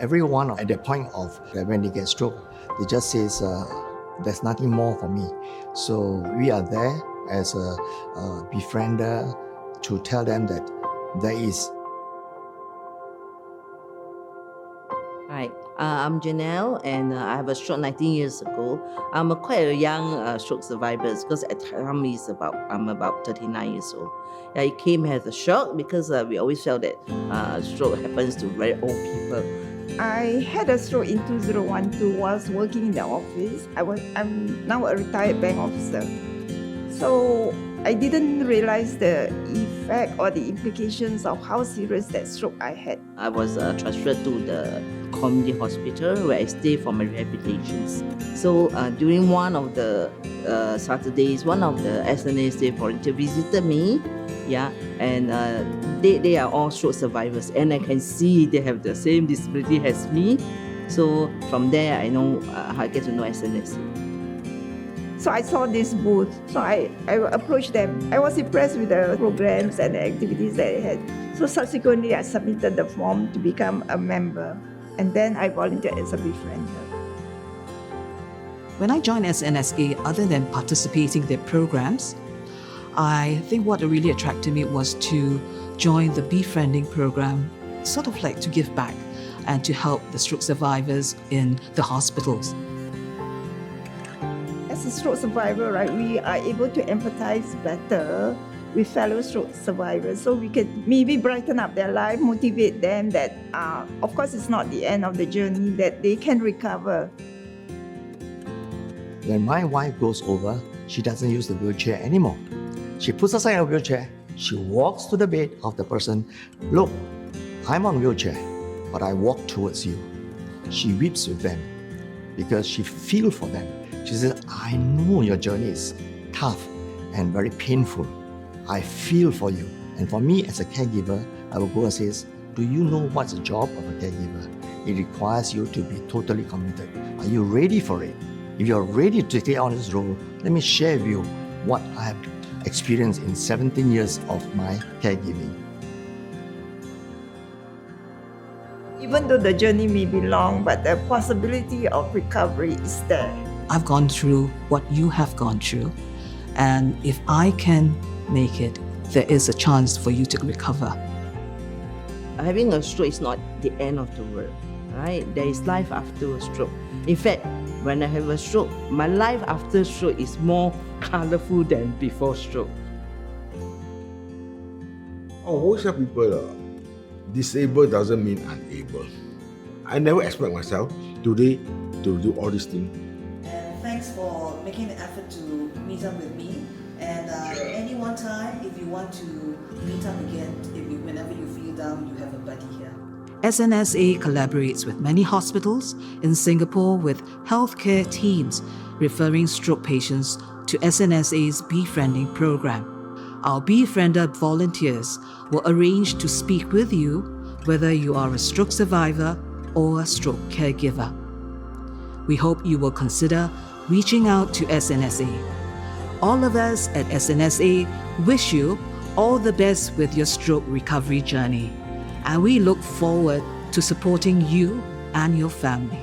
Everyone at the point of when they get stroke, they just says, there's nothing more for me. So we are there as a befriender to tell them that there is. Hi, I'm Janelle, and I have a stroke 19 years ago. I'm quite a young stroke survivor because at the time I'm about 39 years old. It came as a shock because we always felt that stroke happens to very old people. I had a stroke in 2012 whilst working in the office. I'm now a retired bank officer. So I didn't realize the effect or the implications of how serious that stroke I had. I was transferred to the community hospital where I stayed for my rehabilitations. So during one of the Saturdays, one of the SNSA volunteers visited me, and they are all stroke survivors, and I can see they have the same disability as me. So from there, I know I get to know SNSA. So I saw this booth, so I approached them. I was impressed with the programs and the activities that they had. So subsequently, I submitted the form to become a member, and then I volunteered as a befriender. When I joined SNSA, other than participating in their programs, I think what really attracted me was to join the Befriending program, sort of like to give back and to help the stroke survivors in the hospitals. As a stroke survivor, right, we are able to empathize better with fellow stroke survivors, so we can maybe brighten up their life, motivate them that, of course, it's not the end of the journey, that they can recover. When my wife goes over, she doesn't use the wheelchair anymore. She puts aside her wheelchair, she walks to the bed of the person. Look, I'm on wheelchair, but I walk towards you. She weeps with them because she feels for them. She says, I know your journey is tough and very painful. I feel for you. And for me as a caregiver, I will go and say, do you know what's the job of a caregiver? It requires you to be totally committed. Are you ready for it? If you're ready to take on this role, let me share with you what I have experienced in 17 years of my caregiving. Even though the journey may be long, but the possibility of recovery is there. I've gone through what you have gone through, and if I can make it, there is a chance for you to recover. Having a stroke is not the end of the world, right? There is life after a stroke. In fact, when I have a stroke, my life after stroke is more colorful than before stroke. I always tell people, disabled doesn't mean unable. I never expect myself today to do all these things. And thanks for making the effort to meet up with me. And any one time, if you want to meet up again, whenever you feel down, you have a buddy here. SNSA collaborates with many hospitals in Singapore with healthcare teams referring stroke patients to SNSA's Befriending program. Our Befriender volunteers will arrange to speak with you whether you are a stroke survivor or a stroke caregiver. We hope you will consider reaching out to SNSA. All of us at SNSA wish you all the best with your stroke recovery journey, and we look forward to supporting you and your family.